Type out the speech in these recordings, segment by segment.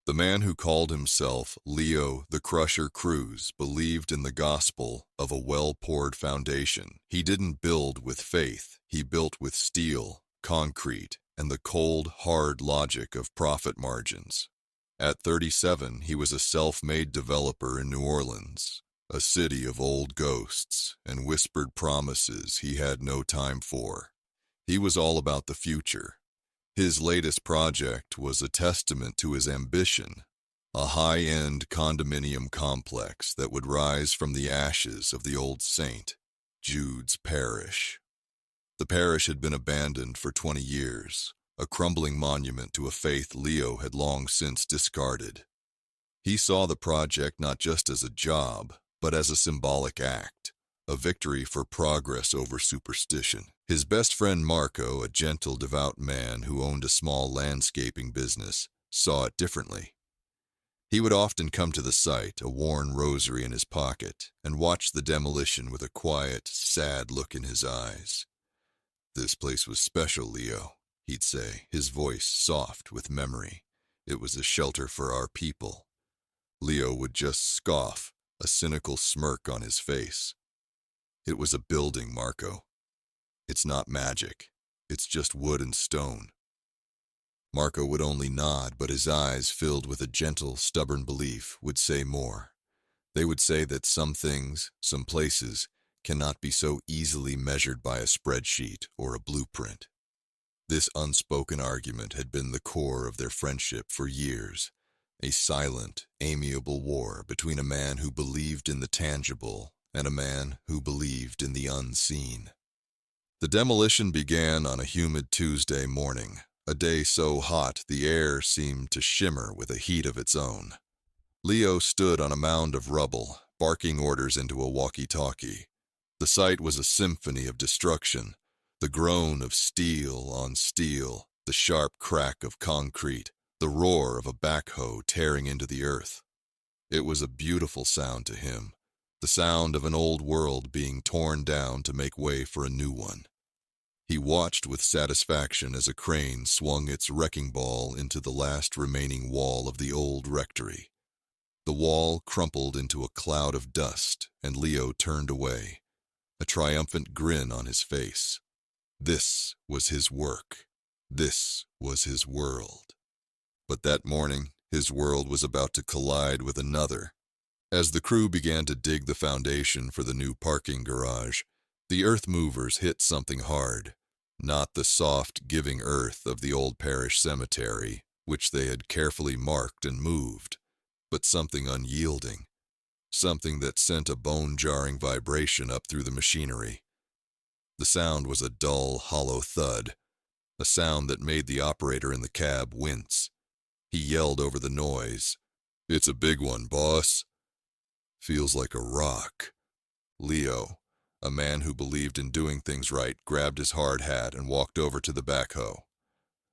The man who called himself Leo the Crusher Cruz believed in the gospel of a well-poured foundation. He didn't build with faith, he built with steel, concrete, and the cold, hard logic of profit margins. At 37, he was a self-made developer in New Orleans, a city of old ghosts and whispered promises he had no time for. He was all about the future. His latest project was a testament to his ambition, a high-end condominium complex that would rise from the ashes of the old St. Jude's parish. The parish had been abandoned for 20 years, a crumbling monument to a faith Leo had long since discarded. He saw the project not just as a job, but as a symbolic act, a victory for progress over superstition. His best friend Marco, a gentle, devout man who owned a small landscaping business, saw it differently. He would often come to the site, a worn rosary in his pocket, and watch the demolition with a quiet, sad look in his eyes. "This place was special, Leo," he'd say, his voice soft with memory. "It was a shelter for our people." Leo would just scoff, a cynical smirk on his face. "It was a building, Marco. It's not magic. It's just wood and stone." Marco would only nod, but his eyes, filled with a gentle, stubborn belief, would say more. They would say that some things, some places, cannot be so easily measured by a spreadsheet or a blueprint. This unspoken argument had been the core of their friendship for years, a silent, amiable war between a man who believed in the tangible and a man who believed in the unseen. The demolition began on a humid Tuesday morning, a day so hot the air seemed to shimmer with a heat of its own. Leo stood on a mound of rubble, barking orders into a walkie-talkie. The site was a symphony of destruction, the groan of steel on steel, the sharp crack of concrete, the roar of a backhoe tearing into the earth. It was a beautiful sound to him, the sound of an old world being torn down to make way for a new one. He watched with satisfaction as a crane swung its wrecking ball into the last remaining wall of the old rectory. The wall crumpled into a cloud of dust, and Leo turned away, a triumphant grin on his face. This was his work. This was his world. But that morning, his world was about to collide with another. As the crew began to dig the foundation for the new parking garage, the earth movers hit something hard. Not the soft, giving earth of the old parish cemetery, which they had carefully marked and moved, but something unyielding, something that sent a bone-jarring vibration up through the machinery. The sound was a dull, hollow thud, a sound that made the operator in the cab wince. He yelled over the noise, "It's a big one, boss." "Feels like a rock." Leo, a man who believed in doing things right, grabbed his hard hat and walked over to the backhoe.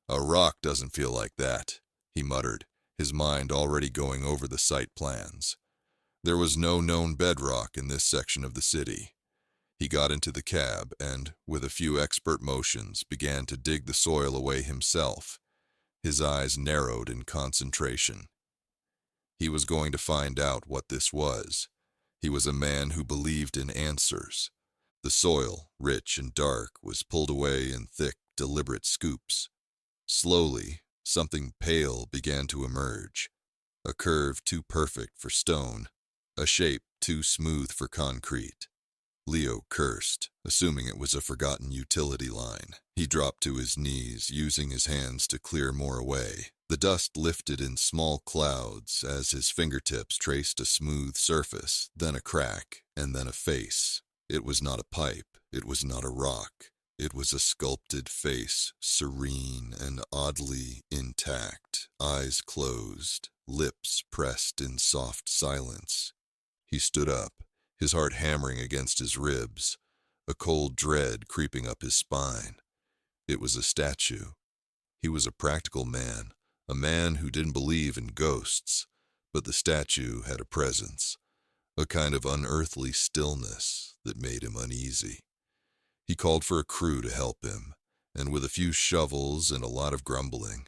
"A rock doesn't feel like that," he muttered, his mind already going over the site plans. There was no known bedrock in this section of the city. He got into the cab and, with a few expert motions, began to dig the soil away himself. His eyes narrowed in concentration. He was going to find out what this was. He was a man who believed in answers. The soil, rich and dark, was pulled away in thick, deliberate scoops. Slowly, something pale began to emerge. A curve too perfect for stone, a shape too smooth for concrete. Leo cursed, assuming it was a forgotten utility line. He dropped to his knees, using his hands to clear more away. The dust lifted in small clouds as his fingertips traced a smooth surface, then a crack, and then a face. It was not a pipe, it was not a rock. It was a sculpted face, serene and oddly intact, eyes closed, lips pressed in soft silence. He stood up, his heart hammering against his ribs, a cold dread creeping up his spine. It was a statue. He was a practical man, a man who didn't believe in ghosts, but the statue had a presence, a kind of unearthly stillness that made him uneasy. He called for a crew to help him, and with a few shovels and a lot of grumbling,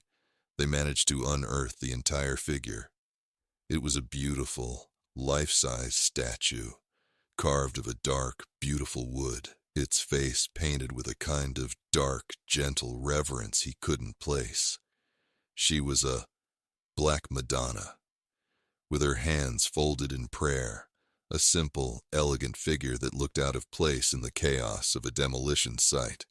They managed to unearth the entire figure. It was a beautiful, life-size statue, carved of a dark, beautiful wood, its face painted with a kind of dark, gentle reverence he couldn't place. She was a Black Madonna, with her hands folded in prayer, a simple, elegant figure that looked out of place in the chaos of a demolition site.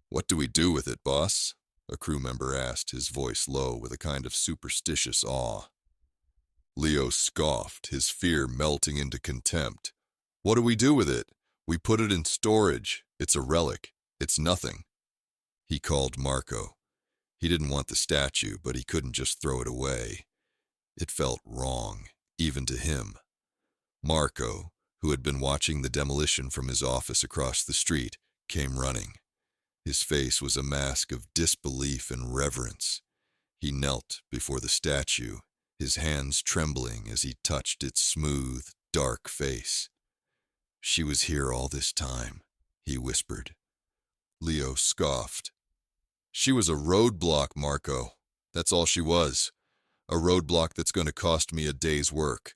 "What do we do with it, boss?" a crew member asked, his voice low with a kind of superstitious awe. Leo scoffed, his fear melting into contempt. "What do we do with it? We put it in storage. It's a relic. It's nothing." He called Marco. He didn't want the statue, but he couldn't just throw it away. It felt wrong, even to him. Marco, who had been watching the demolition from his office across the street, came running. His face was a mask of disbelief and reverence. He knelt before the statue, his hands trembling as he touched its smooth, dark face. "She was here all this time," he whispered. Leo scoffed. "She was a roadblock, Marco. That's all she was. A roadblock that's going to cost me a day's work."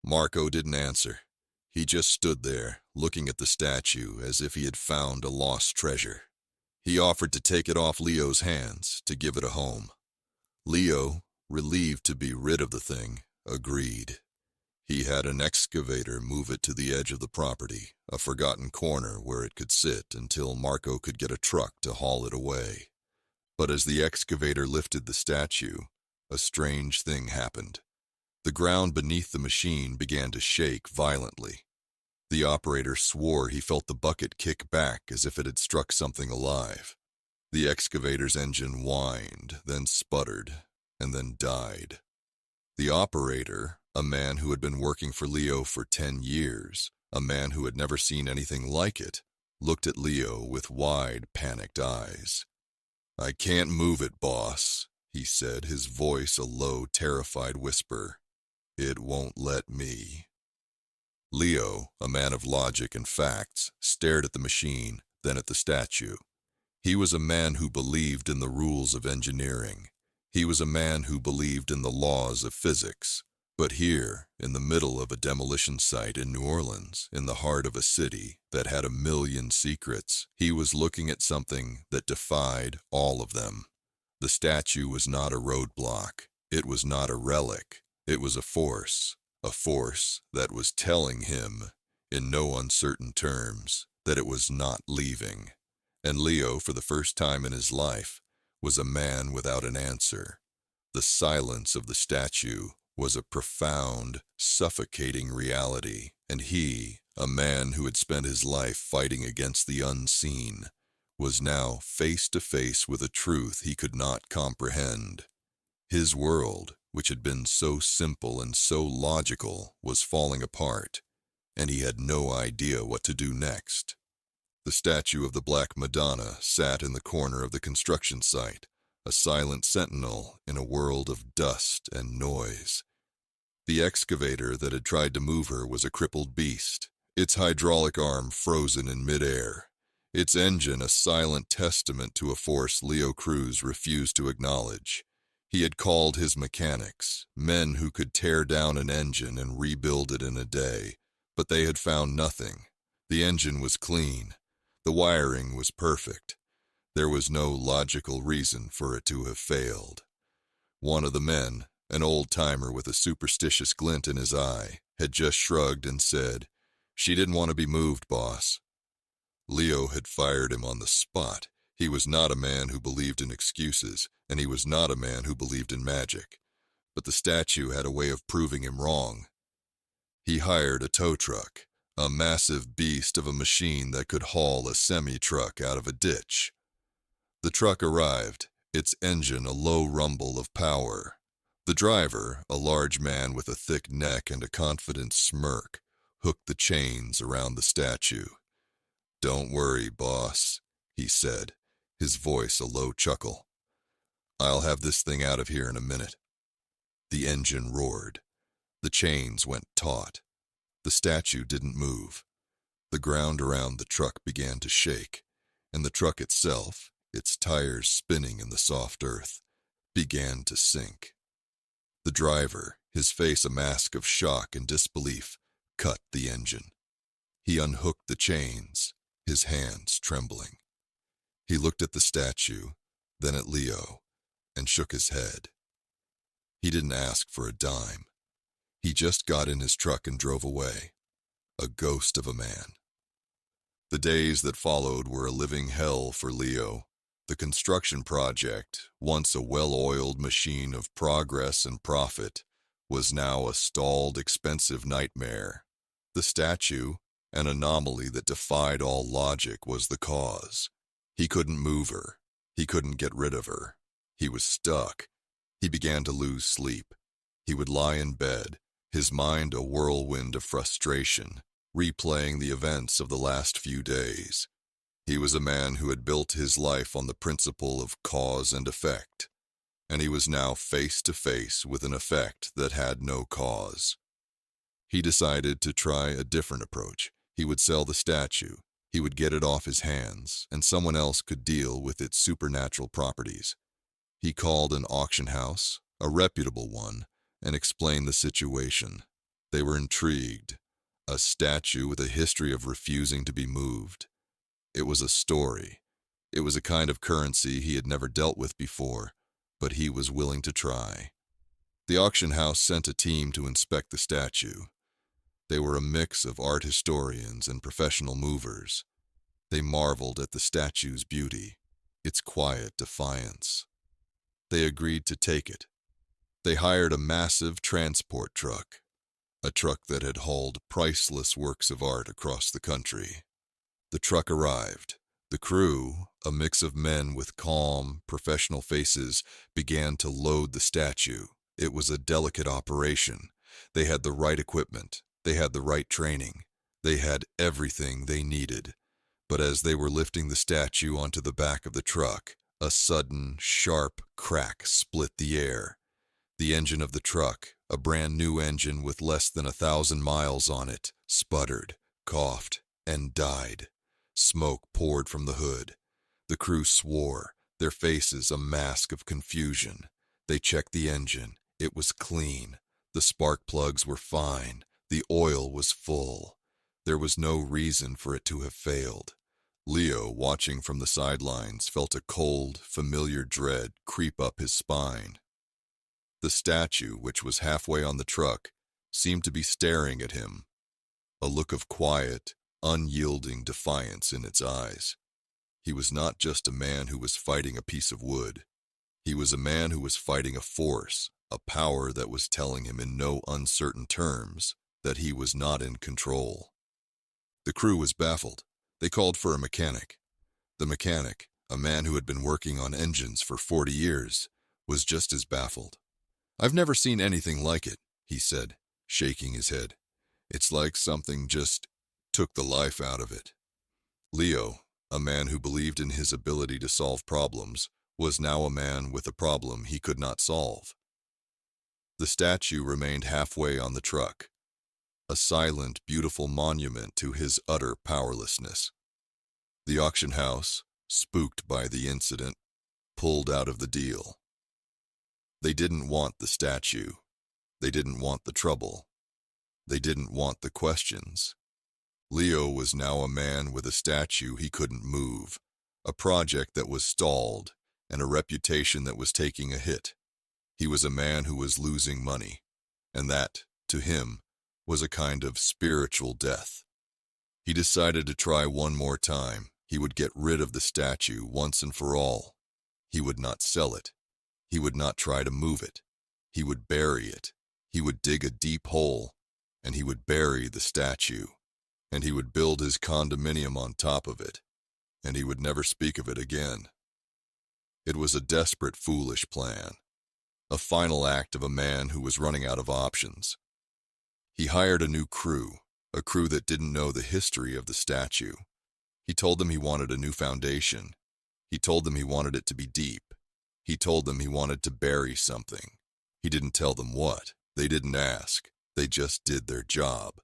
Marco didn't answer. He just stood there, looking at the statue as if he had found a lost treasure. He offered to take it off Leo's hands, to give it a home. Leo, relieved to be rid of the thing, agreed. He had an excavator move it to the edge of the property, a forgotten corner where it could sit until Marco could get a truck to haul it away. But as the excavator lifted the statue, a strange thing happened. The ground beneath the machine began to shake violently. The operator swore he felt the bucket kick back as if it had struck something alive. The excavator's engine whined, then sputtered, and then died. The operator, a man who had been working for Leo for 10 years, a man who had never seen anything like it, looked at Leo with wide, panicked eyes. "I can't move it, boss," he said, his voice a low, terrified whisper. "It won't let me." Leo, a man of logic and facts, stared at the machine, then at the statue. He was a man who believed in the rules of engineering. He was a man who believed in the laws of physics. But here, in the middle of a demolition site in New Orleans, in the heart of a city that had 1,000,000 secrets, he was looking at something that defied all of them. The statue was not a roadblock. It was not a relic. It was a force that was telling him, in no uncertain terms, that it was not leaving. And Leo, for the first time in his life, was a man without an answer. The silence of the statue was a profound, suffocating reality, and he, a man who had spent his life fighting against the unseen, was now face to face with a truth he could not comprehend. His world, which had been so simple and so logical, was falling apart, and he had no idea what to do next. The statue of the Black Madonna sat in the corner of the construction site, a silent sentinel in a world of dust and noise. The excavator that had tried to move her was a crippled beast, its hydraulic arm frozen in midair, its engine a silent testament to a force Leo Cruz refused to acknowledge. He had called his mechanics, men who could tear down an engine and rebuild it in a day, but they had found nothing. The engine was clean. The wiring was perfect. There was no logical reason for it to have failed. One of the men, an old-timer with a superstitious glint in his eye, had just shrugged and said, "She didn't want to be moved, boss." Leo had fired him on the spot. He was not a man who believed in excuses, and he was not a man who believed in magic. But the statue had a way of proving him wrong. He hired a tow truck, a massive beast of a machine that could haul a semi-truck out of a ditch. The truck arrived, its engine a low rumble of power. The driver, a large man with a thick neck and a confident smirk, hooked the chains around the statue. "Don't worry, boss," he said, his voice a low chuckle. "I'll have this thing out of here in a minute." The engine roared. The chains went taut. The statue didn't move. The ground around the truck began to shake, and the truck itself, its tires spinning in the soft earth, began to sink. The driver, his face a mask of shock and disbelief, cut the engine. He unhooked the chains, his hands trembling. He looked at the statue, then at Leo, and shook his head. He didn't ask for a dime. He just got in his truck and drove away, a ghost of a man. The days that followed were a living hell for Leo. The construction project, once a well-oiled machine of progress and profit, was now a stalled, expensive nightmare. The statue, an anomaly that defied all logic, was the cause. He couldn't move her. He couldn't get rid of her. He was stuck. He began to lose sleep. He would lie in bed, his mind a whirlwind of frustration, replaying the events of the last few days. He was a man who had built his life on the principle of cause and effect, and he was now face to face with an effect that had no cause. He decided to try a different approach. He would sell the statue, he would get it off his hands, and someone else could deal with its supernatural properties. He called an auction house, a reputable one, and explained the situation. They were intrigued. A statue with a history of refusing to be moved. It was a story. It was a kind of currency he had never dealt with before, but he was willing to try. The auction house sent a team to inspect the statue. They were a mix of art historians and professional movers. They marveled at the statue's beauty, its quiet defiance. They agreed to take it. They hired a massive transport truck, a truck that had hauled priceless works of art across the country. The truck arrived. The crew, a mix of men with calm, professional faces, began to load the statue. It was a delicate operation. They had the right equipment. They had the right training. They had everything they needed. But as they were lifting the statue onto the back of the truck, a sudden, sharp crack split the air. The engine of the truck, a brand new engine with less than 1,000 miles on it, sputtered, coughed, and died. Smoke poured from the hood. The crew swore, their faces a mask of confusion. They checked the engine. It was clean. The spark plugs were fine. The oil was full. There was no reason for it to have failed. Leo, watching from the sidelines, felt a cold, familiar dread creep up his spine. The statue, which was halfway on the truck, seemed to be staring at him, a look of quiet, unyielding defiance in its eyes. He was not just a man who was fighting a piece of wood. He was a man who was fighting a force, a power that was telling him in no uncertain terms that he was not in control. The crew was baffled. They called for a mechanic. The mechanic, a man who had been working on engines for 40 years, was just as baffled. "I've never seen anything like it," he said, shaking his head. "It's like something just took the life out of it." Leo, a man who believed in his ability to solve problems, was now a man with a problem he could not solve. The statue remained halfway on the truck, a silent, beautiful monument to his utter powerlessness. The auction house, spooked by the incident, pulled out of the deal. They didn't want the statue. They didn't want the trouble. They didn't want the questions. Leo was now a man with a statue he couldn't move, a project that was stalled, and a reputation that was taking a hit. He was a man who was losing money, and that, to him, was a kind of spiritual death. He decided to try one more time. He would get rid of the statue once and for all. He would not sell it. He would not try to move it. He would bury it. He would dig a deep hole, and he would bury the statue, and he would build his condominium on top of it, and he would never speak of it again. It was a desperate, foolish plan, a final act of a man who was running out of options. He hired a new crew, a crew that didn't know the history of the statue. He told them he wanted a new foundation. He told them he wanted it to be deep. He told them he wanted to bury something. He didn't tell them what. They didn't ask. They just did their job.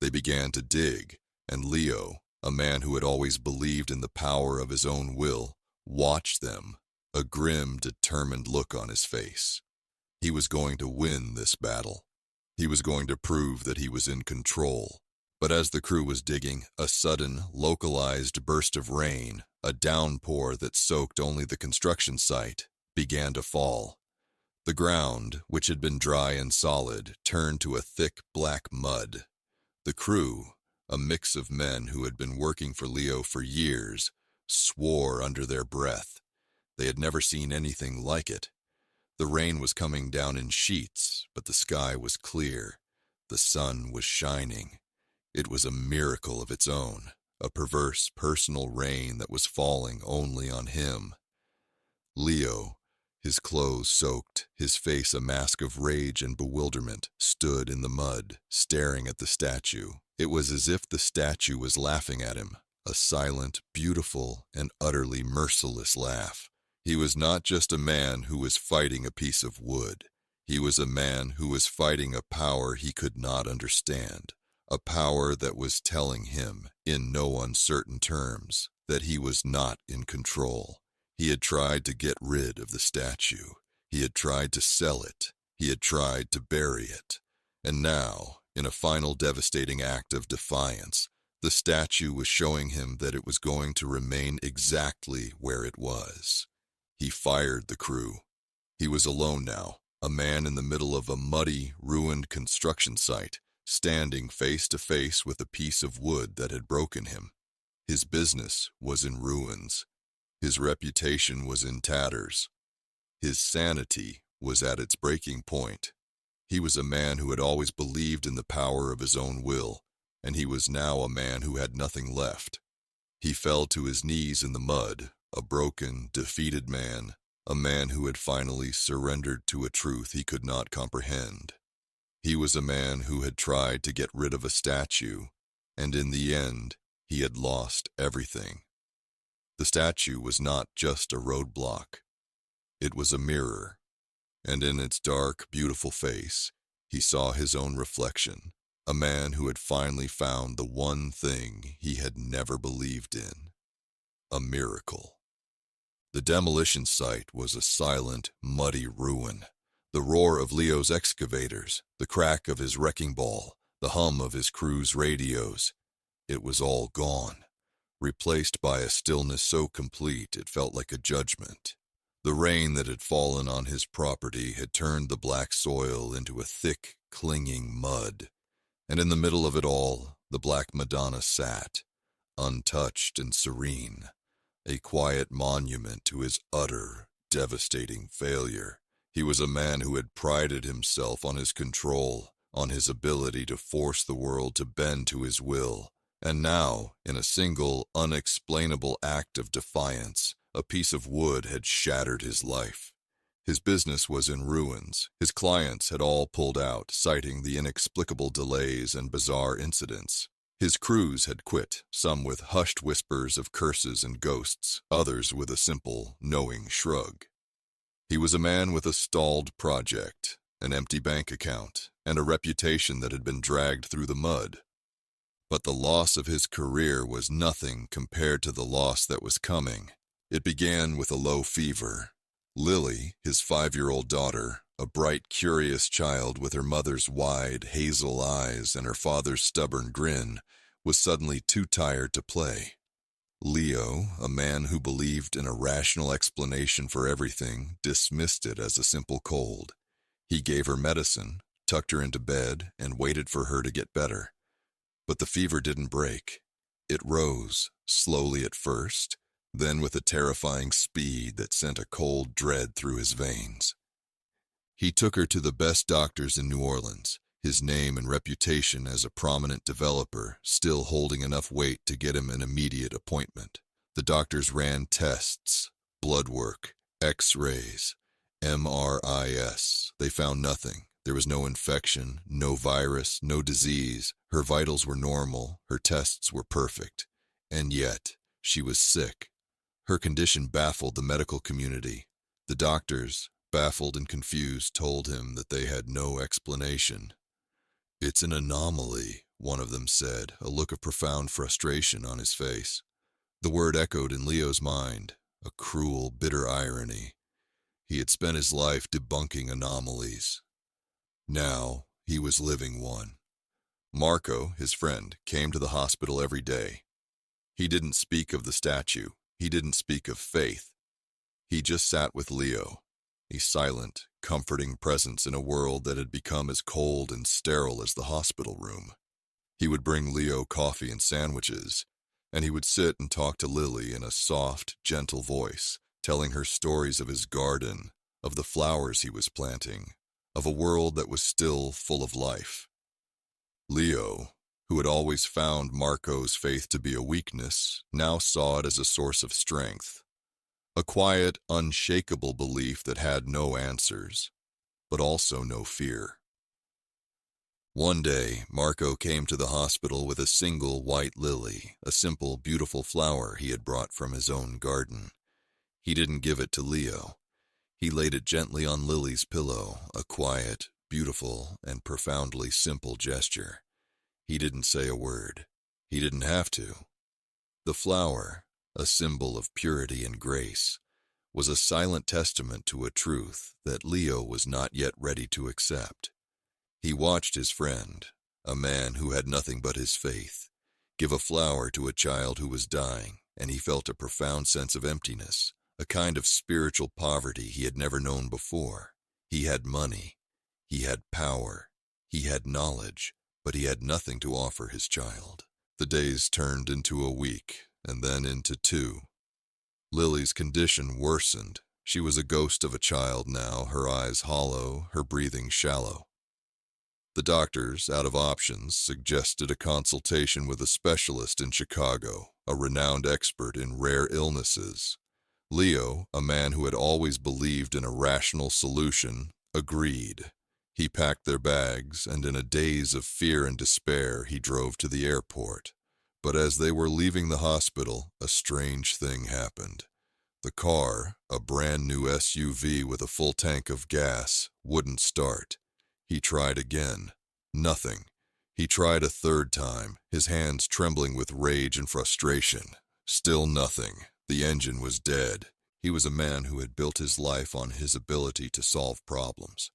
They began to dig, and Leo, a man who had always believed in the power of his own will, watched them. a grim, determined look on his face. He was going to win this battle. He was going to prove that he was in control. But as the crew was digging, a sudden, localized burst of rain, a downpour that soaked only the construction site, began to fall. The ground, which had been dry and solid, turned to a thick black mud. The crew, a mix of men who had been working for Leo for years, swore under their breath. They had never seen anything like it. The rain was coming down in sheets, but the sky was clear. The sun was shining. It was a miracle of its own, a perverse personal rain that was falling only on him. Leo, his clothes soaked, his face a mask of rage and bewilderment, stood in the mud, staring at the statue. It was as if the statue was laughing at him, a silent, beautiful, and utterly merciless laugh. He was not just a man who was fighting a piece of wood. He was a man who was fighting a power he could not understand, a power that was telling him, in no uncertain terms, that he was not in control. He had tried to get rid of the statue. He had tried to sell it. He had tried to bury it. And now, in a final devastating act of defiance, the statue was showing him that it was going to remain exactly where it was. He fired the crew. He was alone now, a man in the middle of a muddy, ruined construction site, standing face to face with a piece of wood that had broken him. His business was in ruins. His reputation was in tatters. His sanity was at its breaking point. He was a man who had always believed in the power of his own will, and he was now a man who had nothing left. He fell to his knees in the mud, a broken, defeated man, a man who had finally surrendered to a truth he could not comprehend. He was a man who had tried to get rid of a statue, and in the end, he had lost everything. The statue was not just a roadblock. It was a mirror, and in its dark, beautiful face, he saw his own reflection, a man who had finally found the one thing he had never believed in, a miracle. The demolition site was a silent, muddy ruin. The roar of Leo's excavators, the crack of his wrecking ball, the hum of his Cruz radios. It was all gone, replaced by a stillness so complete it felt like a judgment. The rain that had fallen on his property had turned the black soil into a thick, clinging mud. And in the middle of it all, the Black Madonna sat, untouched and serene, a quiet monument to his utter, devastating failure. He was a man who had prided himself on his control, on his ability to force the world to bend to his will. And now, in a single, unexplainable act of defiance, a piece of wood had shattered his life. His business was in ruins. His clients had all pulled out, citing the inexplicable delays and bizarre incidents. His crews had quit, some with hushed whispers of curses and ghosts, others with a simple, knowing shrug. He was a man with a stalled project, an empty bank account, and a reputation that had been dragged through the mud. But the loss of his career was nothing compared to the loss that was coming. It began with a low fever. Lily, his 5-year-old daughter, a bright, curious child with her mother's wide, hazel eyes and her father's stubborn grin, was suddenly too tired to play. Leo, a man who believed in a rational explanation for everything, dismissed it as a simple cold. He gave her medicine, tucked her into bed, and waited for her to get better. But the fever didn't break. It rose, slowly at first, then with a terrifying speed that sent a cold dread through his veins. He took her to the best doctors in New Orleans, his name and reputation as a prominent developer still holding enough weight to get him an immediate appointment. The doctors ran tests, blood work, X-rays, MRIs. They found nothing. There was no infection, no virus, no disease. Her vitals were normal, her tests were perfect. And yet, she was sick. Her condition baffled the medical community. The doctors, baffled and confused, told him that they had no explanation. "It's an anomaly," one of them said, a look of profound frustration on his face. The word echoed in Leo's mind. a cruel, bitter irony. He had spent his life debunking anomalies. Now he was living one. Marco, his friend, came to the hospital every day. He didn't speak of the statue. He didn't speak of faith. He just sat with Leo, a silent, comforting presence in a world that had become as cold and sterile as the hospital room. He would bring Leo coffee and sandwiches, and he would sit and talk to Lily in a soft, gentle voice, telling her stories of his garden, of the flowers he was planting, of a world that was still full of life. Leo, who had always found Marco's faith to be a weakness, now saw it as a source of strength. A quiet, unshakable belief that had no answers, but also no fear. One day, Marco came to the hospital with a single white lily, a simple, beautiful flower he had brought from his own garden. He didn't give it to Leo. He laid it gently on Lily's pillow, a quiet, beautiful, and profoundly simple gesture. He didn't say a word. He didn't have to. The flower, a symbol of purity and grace, was a silent testament to a truth that Leo was not yet ready to accept. He watched his friend, a man who had nothing but his faith, give a flower to a child who was dying, and he felt a profound sense of emptiness, a kind of spiritual poverty he had never known before. He had money, he had power, he had knowledge, but he had nothing to offer his child. The days turned into a week, and then into 2. Lily's condition worsened. She was a ghost of a child now, her eyes hollow, her breathing shallow. The doctors, out of options, suggested a consultation with a specialist in Chicago, a renowned expert in rare illnesses. Leo, a man who had always believed in a rational solution, agreed. He packed their bags, and in a daze of fear and despair, he drove to the airport. But as they were leaving the hospital, a strange thing happened. The car, a brand new SUV with a full tank of gas, wouldn't start. He tried again. Nothing. He tried a third time, his hands trembling with rage and frustration. Still nothing. The engine was dead. He was a man who had built his life on his ability to solve problems.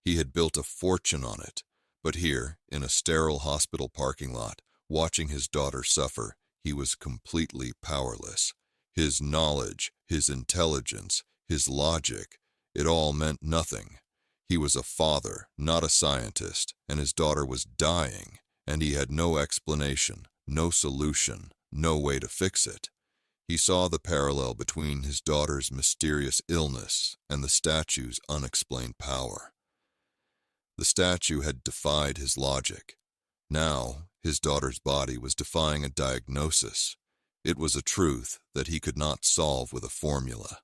He had built a fortune on it. But here, in a sterile hospital parking lot, watching his daughter suffer, he was completely powerless. His knowledge, his intelligence, his logic, it all meant nothing. He was a father, not a scientist, and his daughter was dying, and he had no explanation, no solution, no way to fix it. He saw the parallel between his daughter's mysterious illness and the statue's unexplained power. The statue had defied his logic. Now, his daughter's body was defying a diagnosis. It was a truth that he could not solve with a formula.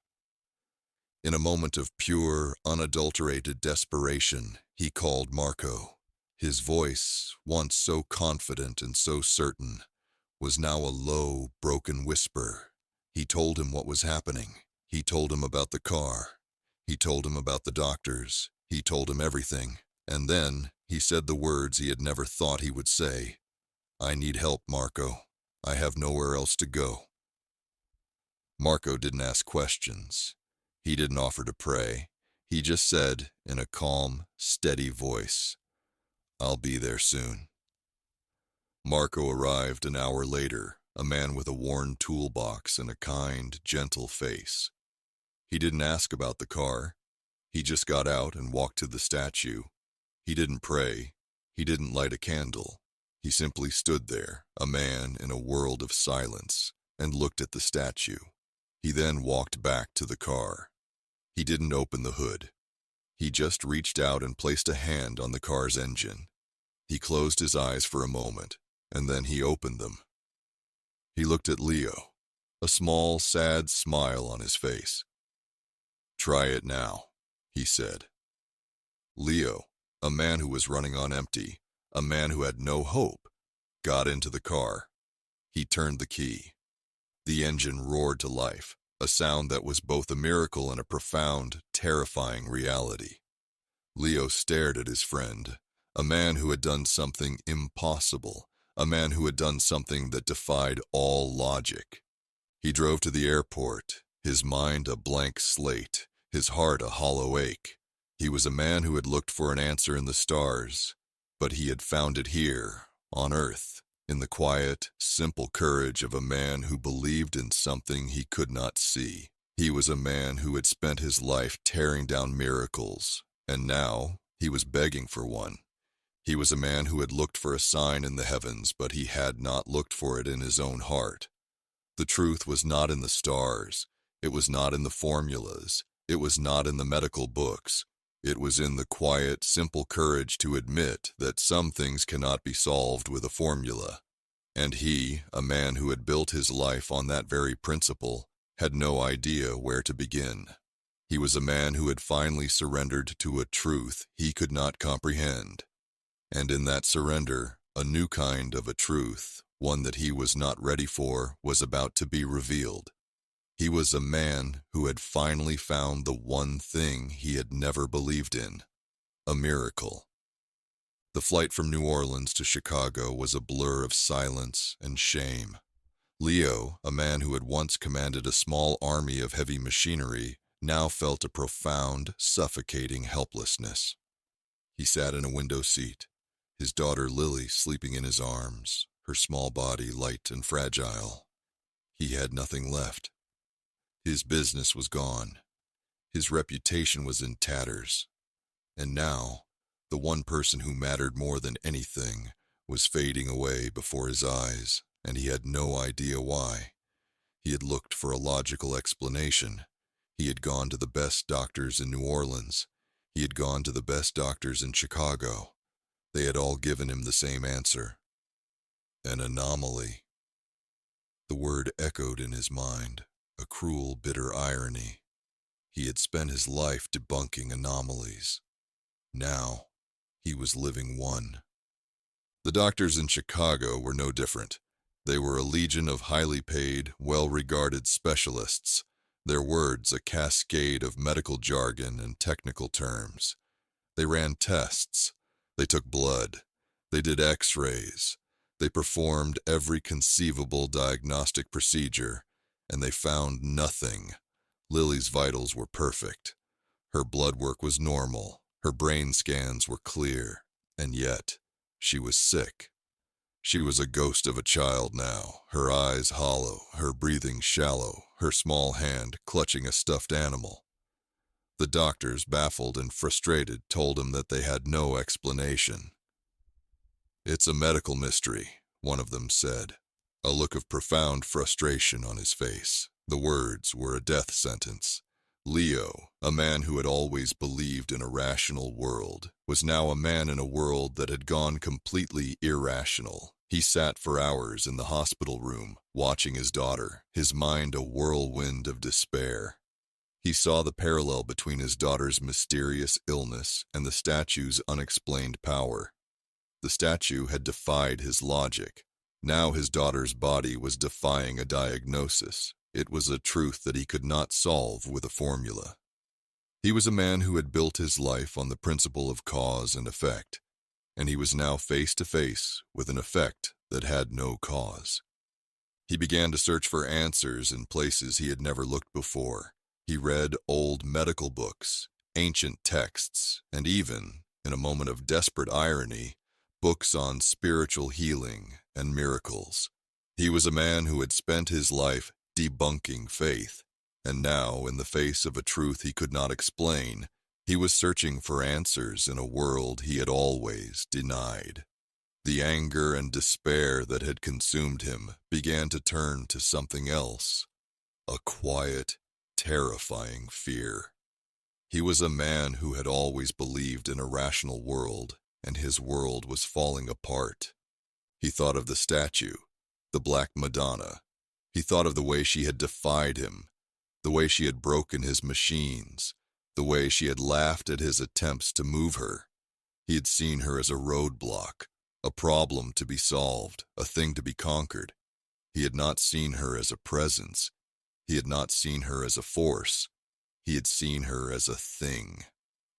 In a moment of pure, unadulterated desperation, he called Marco. His voice, once so confident and so certain, was now a low, broken whisper. He told him what was happening. He told him about the car. He told him about the doctors. He told him everything. And then he said the words he had never thought he would say. "I need help, Marco. I have nowhere else to go." Marco didn't ask questions. He didn't offer to pray. He just said, in a calm, steady voice, "I'll be there soon." Marco arrived an hour later, a man with a worn toolbox and a kind, gentle face. He didn't ask about the car. He just got out and walked to the statue. He didn't pray. He didn't light a candle. He simply stood there, a man in a world of silence, and looked at the statue. He then walked back to the car. He didn't open the hood. He just reached out and placed a hand on the car's engine. He closed his eyes for a moment, and then he opened them. He looked at Leo, a small, sad smile on his face. "Try it now," he said. Leo, a man who was running on empty, a man who had no hope, got into the car. He turned the key. The engine roared to life, a sound that was both a miracle and a profound, terrifying reality. Leo stared at his friend, a man who had done something impossible, a man who had done something that defied all logic. He drove to the airport. his mind a blank slate, his heart a hollow ache. He was a man who had looked for an answer in the stars, but he had found it here, on Earth, in the quiet, simple courage of a man who believed in something he could not see. He was a man who had spent his life tearing down miracles, and now he was begging for one. He was a man who had looked for a sign in the heavens, but he had not looked for it in his own heart. The truth was not in the stars. It was not in the formulas. It was not in the medical books. It was in the quiet, simple courage to admit that some things cannot be solved with a formula. And he, a man who had built his life on that very principle, had no idea where to begin. He was a man who had finally surrendered to a truth he could not comprehend. And in that surrender, a new kind of a truth, one that he was not ready for, was about to be revealed. He was a man who had finally found the one thing he had never believed in, a miracle. The flight from New Orleans to Chicago was a blur of silence and shame. Leo, a man who had once commanded a small army of heavy machinery, now felt a profound, suffocating helplessness. He sat in a window seat, his daughter Lily sleeping in his arms, her small body light and fragile. He had nothing left. His business was gone. His reputation was in tatters. And now, the one person who mattered more than anything was fading away before his eyes, and he had no idea why. He had looked for a logical explanation. He had gone to the best doctors in New Orleans. He had gone to the best doctors in Chicago. They had all given him the same answer. An anomaly. The word echoed in his mind, a cruel, bitter irony. He had spent his life debunking anomalies. Now, he was living one. The doctors in Chicago were no different. They were a legion of highly paid, well-regarded specialists, their words a cascade of medical jargon and technical terms. They ran tests. They took blood. They did X-rays. They performed every conceivable diagnostic procedure, and they found nothing. Lily's vitals were perfect. Her blood work was normal. Her brain scans were clear. And yet, she was sick. She was a ghost of a child now, her eyes hollow, her breathing shallow, her small hand clutching a stuffed animal. The doctors, baffled and frustrated, told him that they had no explanation. "It's a medical mystery," one of them said, a look of profound frustration on his face. The words were a death sentence. Leo, a man who had always believed in a rational world, was now a man in a world that had gone completely irrational. He sat for hours in the hospital room, watching his daughter, his mind a whirlwind of despair. He saw the parallel between his daughter's mysterious illness and the statue's unexplained power. The statue had defied his logic. Now his daughter's body was defying a diagnosis. It was a truth that he could not solve with a formula. He was a man who had built his life on the principle of cause and effect, and he was now face to face with an effect that had no cause. He began to search for answers in places he had never looked before. He read old medical books, ancient texts, and even, in a moment of desperate irony, books on spiritual healing and miracles. He was a man who had spent his life debunking faith, and now, in the face of a truth he could not explain, he was searching for answers in a world he had always denied. The anger and despair that had consumed him began to turn to something else, a quiet, terrifying fear. He was a man who had always believed in a rational world, and his world was falling apart. He thought of the statue, the Black Madonna. He thought of the way she had defied him, the way she had broken his machines, the way she had laughed at his attempts to move her. He had seen her as a roadblock, a problem to be solved, a thing to be conquered. He had not seen her as a presence. He had not seen her as a force. He had seen her as a thing.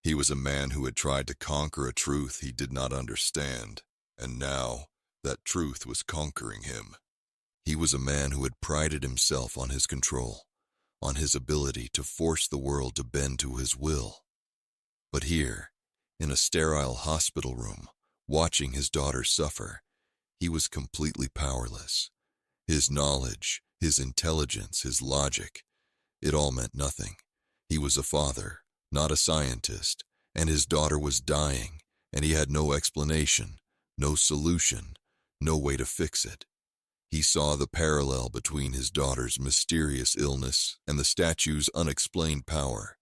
He was a man who had tried to conquer a truth he did not understand, and now that truth was conquering him. He was a man who had prided himself on his control, on his ability to force the world to bend to his will. But here, in a sterile hospital room, watching his daughter suffer, he was completely powerless. His knowledge, his intelligence, his logic, it all meant nothing. He was a father, not a scientist, and his daughter was dying, and he had no explanation, no solution, no way to fix it. He saw the parallel between his daughter's mysterious illness and the statue's unexplained power.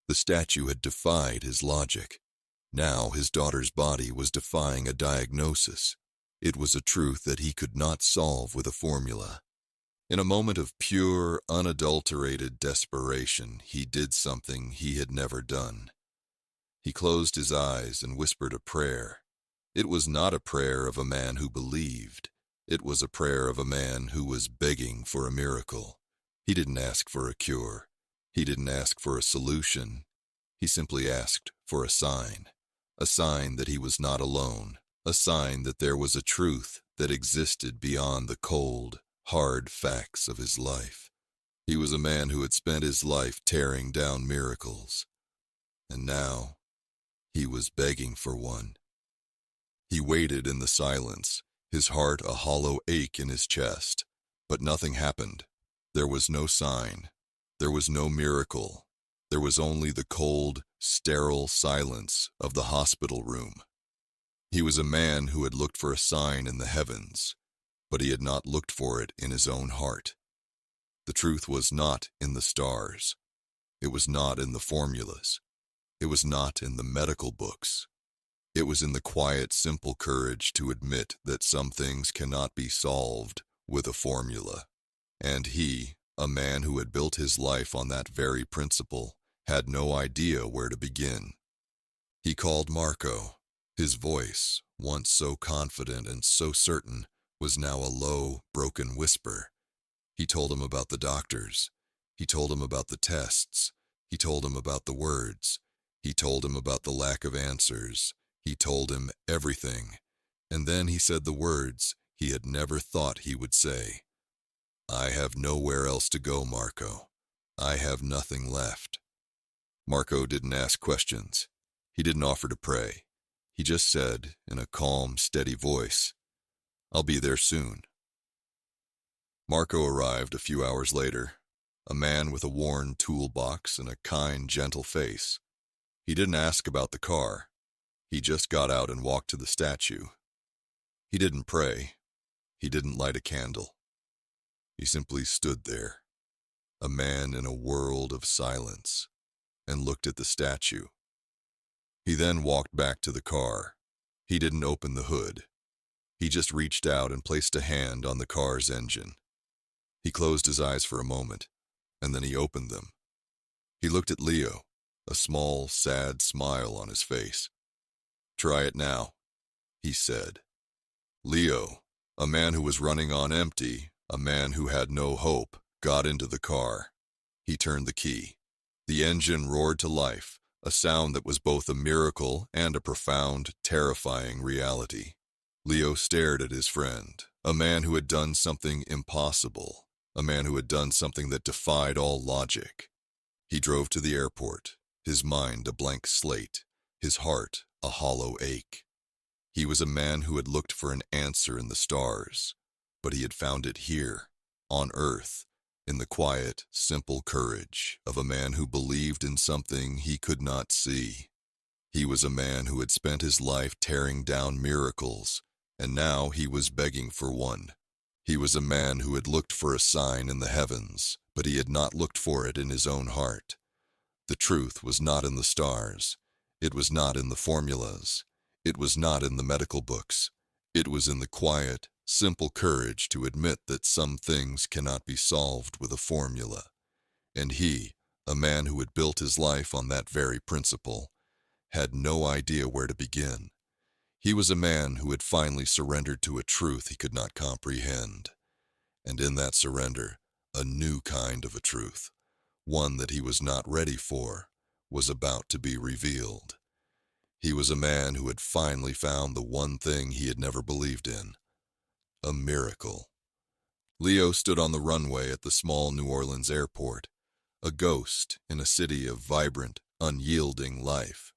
The statue had defied his logic. Now his daughter's body was defying a diagnosis. It was a truth that he could not solve with a formula. In a moment of pure, unadulterated desperation, he did something he had never done. He closed his eyes and whispered a prayer. It was not a prayer of a man who believed. It was a prayer of a man who was begging for a miracle. He didn't ask for a cure. He didn't ask for a solution. He simply asked for a sign that he was not alone, a sign that there was a truth that existed beyond the cold, hard facts of his life. He was a man who had spent his life tearing down miracles, and now he was begging for one. He waited in the silence, his heart a hollow ache in his chest, but nothing happened. There was no sign. There was no miracle. There was only the cold, sterile silence of the hospital room. He was a man who had looked for a sign in the heavens, but he had not looked for it in his own heart. The truth was not in the stars. It was not in the formulas. It was not in the medical books. It was in the quiet, simple courage to admit that some things cannot be solved with a formula. And he, a man who had built his life on that very principle, had no idea where to begin. He called Marco. His voice, once so confident and so certain, was now a low, broken whisper. He told him about the doctors. He told him about the tests. He told him about the words. He told him about the lack of answers. He told him everything. And then he said the words he had never thought he would say. I have nowhere else to go, Marco. I have nothing left. Marco didn't ask questions. He didn't offer to pray. He just said, in a calm, steady voice, I'll be there soon. Marco arrived a few hours later, a man with a worn toolbox and a kind, gentle face. He didn't ask about the car. He just got out and walked to the statue. He didn't pray. He didn't light a candle. He simply stood there, a man in a world of silence, and looked at the statue. He then walked back to the car. He didn't open the hood. He just reached out and placed a hand on the car's engine. He closed his eyes for a moment, and then he opened them. He looked at Leo, a small, sad smile on his face. Try it now, he said. Leo, a man who was running on empty, a man who had no hope, got into the car. He turned the key. The engine roared to life, a sound that was both a miracle and a profound, terrifying reality. Leo stared at his friend, a man who had done something impossible, a man who had done something that defied all logic. He drove to the airport, his mind a blank slate, his heart a hollow ache. He was a man who had looked for an answer in the stars, but he had found it here, on Earth, in the quiet, simple courage of a man who believed in something he could not see. He was a man who had spent his life tearing down miracles, and now he was begging for one. He was a man who had looked for a sign in the heavens, but he had not looked for it in his own heart. The truth was not in the stars. It was not in the formulas. It was not in the medical books. It was in the quiet, simple courage to admit that some things cannot be solved with a formula. And he, a man who had built his life on that very principle, had no idea where to begin. He was a man who had finally surrendered to a truth he could not comprehend. And in that surrender, a new kind of a truth, one that he was not ready for, was about to be revealed. He was a man who had finally found the one thing he had never believed in, a miracle. Leo stood on the runway at the small New Orleans airport. a ghost in a city of vibrant, unyielding life.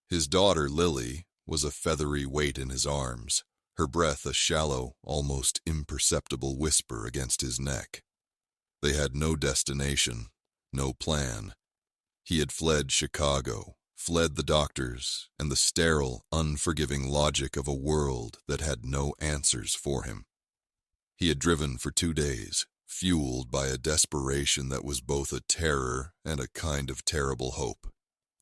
His daughter, Lily, was a feathery weight in his arms, her breath a shallow, almost imperceptible whisper against his neck. They had no destination, no plan. He had fled Chicago, fled the doctors, and the sterile, unforgiving logic of a world that had no answers for him. He had driven for 2 days, fueled by a desperation that was both a terror and a kind of terrible hope.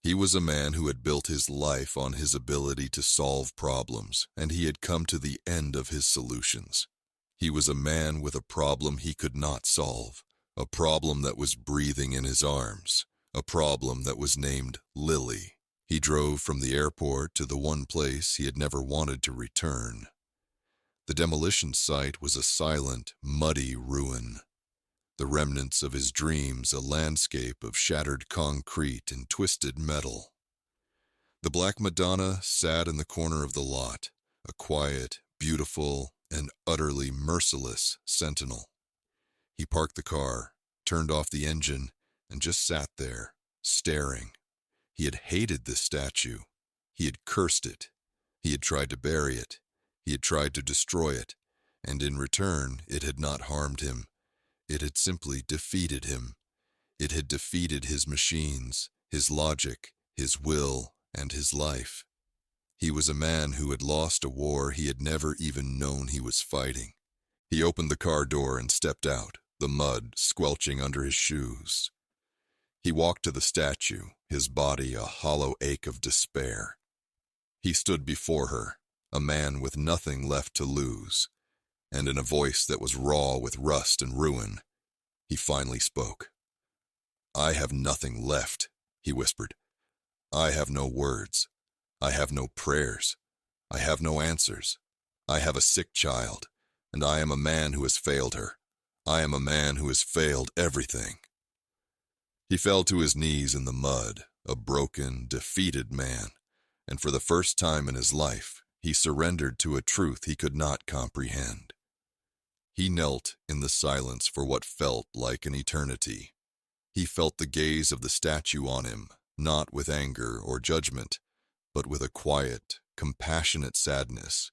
He was a man who had built his life on his ability to solve problems, and he had come to the end of his solutions. He was a man with a problem he could not solve, a problem that was breathing in his arms, a problem that was named Lily. He drove from the airport to the one place he had never wanted to return. The demolition site was a silent, muddy ruin. The remnants of his dreams a landscape of shattered concrete and twisted metal. The black Madonna sat in the corner of the lot, a quiet, beautiful, and utterly merciless sentinel. He parked the car, turned off the engine, and just sat there, staring. He had hated this statue. He had cursed it. He had tried to bury it. He had tried to destroy it, and in return it had not harmed him. It had simply defeated him. It had defeated his machines, his logic, his will, and his life. He was a man who had lost a war he had never even known he was fighting. He opened the car door and stepped out, the mud squelching under his shoes. He walked to the statue, his body a hollow ache of despair. He stood before her, a man with nothing left to lose, and in a voice that was raw with rust and ruin, he finally spoke. "I have nothing left," he whispered. "I have no words. I have no prayers. I have no answers. I have a sick child, and I am a man who has failed her. I am a man who has failed everything." He fell to his knees in the mud, a broken, defeated man, and for the first time in his life, he surrendered to a truth he could not comprehend. He knelt in the silence for what felt like an eternity. He felt the gaze of the statue on him, not with anger or judgment, but with a quiet, compassionate sadness.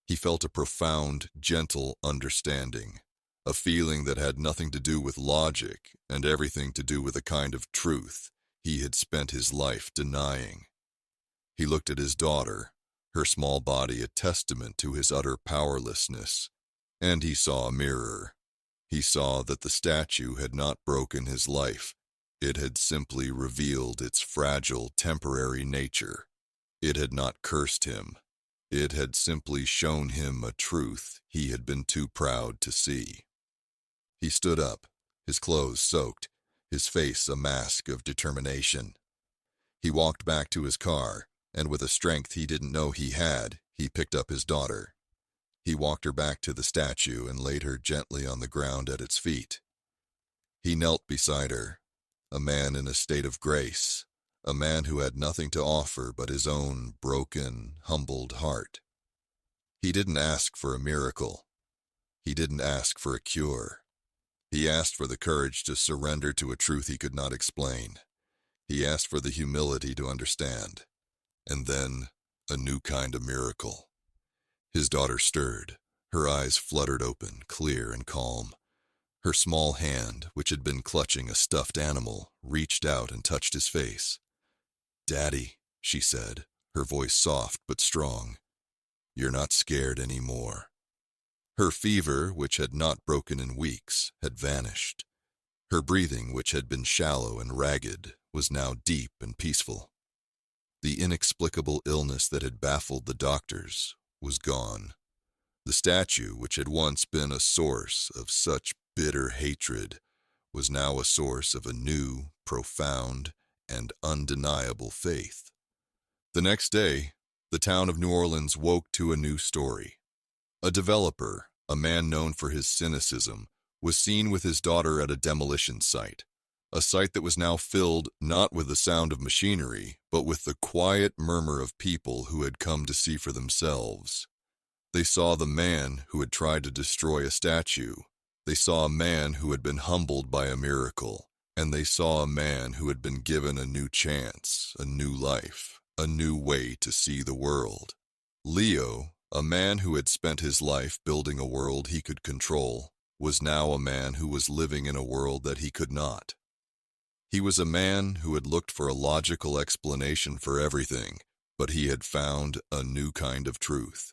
He felt a profound, gentle understanding, a feeling that had nothing to do with logic and everything to do with a kind of truth he had spent his life denying. He looked at his daughter, her small body a testament to his utter powerlessness, and he saw a mirror. He saw that the statue had not broken his life. It had simply revealed its fragile, temporary nature. It had not cursed him. It had simply shown him a truth he had been too proud to see. He stood up, his clothes soaked, his face a mask of determination. He walked back to his car, and with a strength he didn't know he had, he picked up his daughter. He walked her back to the statue and laid her gently on the ground at its feet. He knelt beside her, a man in a state of grace, a man who had nothing to offer but his own broken, humbled heart. He didn't ask for a miracle. He didn't ask for a cure. He asked for the courage to surrender to a truth he could not explain. He asked for the humility to understand. And then, a new kind of miracle. His daughter stirred. Her eyes fluttered open, clear and calm. Her small hand, which had been clutching a stuffed animal, reached out and touched his face. "Daddy," she said, her voice soft but strong. "You're not scared anymore." Her fever, which had not broken in weeks, had vanished. Her breathing, which had been shallow and ragged, was now deep and peaceful. The inexplicable illness that had baffled the doctors was gone. The statue, which had once been a source of such bitter hatred, was now a source of a new, profound, and undeniable faith. The next day, the town of New Orleans woke to a new story. A developer, a man known for his cynicism, was seen with his daughter at a demolition site, a site that was now filled not with the sound of machinery, but with the quiet murmur of people who had come to see for themselves. They saw the man who had tried to destroy a statue. They saw a man who had been humbled by a miracle, and they saw a man who had been given a new chance, a new life, a new way to see the world. Leo, a man who had spent his life building a world he could control, was now a man who was living in a world that he could not. He was a man who had looked for a logical explanation for everything, but he had found a new kind of truth.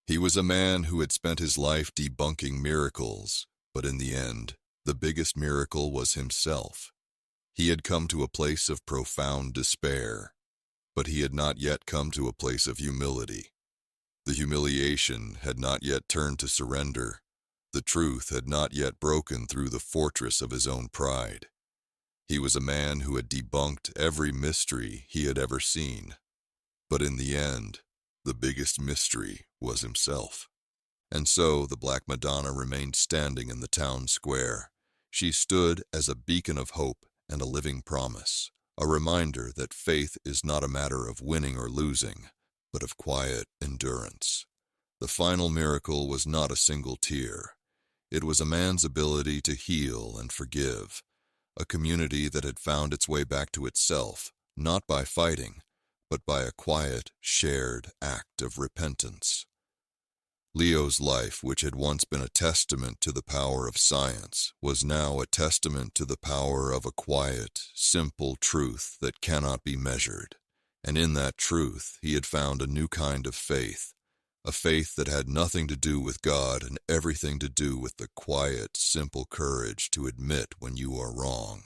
He was a man who had spent his life debunking miracles, but in the end, the biggest miracle was himself. He had come to a place of profound despair, but he had not yet come to a place of humility. The humiliation had not yet turned to surrender. The truth had not yet broken through the fortress of his own pride. He was a man who had debunked every mystery he had ever seen. But in the end, the biggest mystery was himself. And so the Black Madonna remained standing in the town square. She stood as a beacon of hope and a living promise, a reminder that faith is not a matter of winning or losing, but of quiet endurance. The final miracle was not a single tear. It was a man's ability to heal and forgive, a community that had found its way back to itself, not by fighting, but by a quiet, shared act of repentance. Leo's life, which had once been a testament to the power of science, was now a testament to the power of a quiet, simple truth that cannot be measured. And in that truth, he had found a new kind of faith, a faith that had nothing to do with God and everything to do with the quiet, simple courage to admit when you are wrong.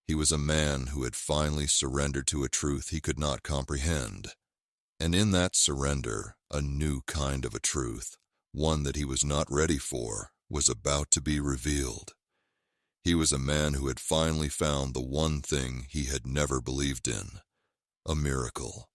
He was a man who had finally surrendered to a truth he could not comprehend. And in that surrender, a new kind of a truth, one that he was not ready for, was about to be revealed. He was a man who had finally found the one thing he had never believed in, a miracle.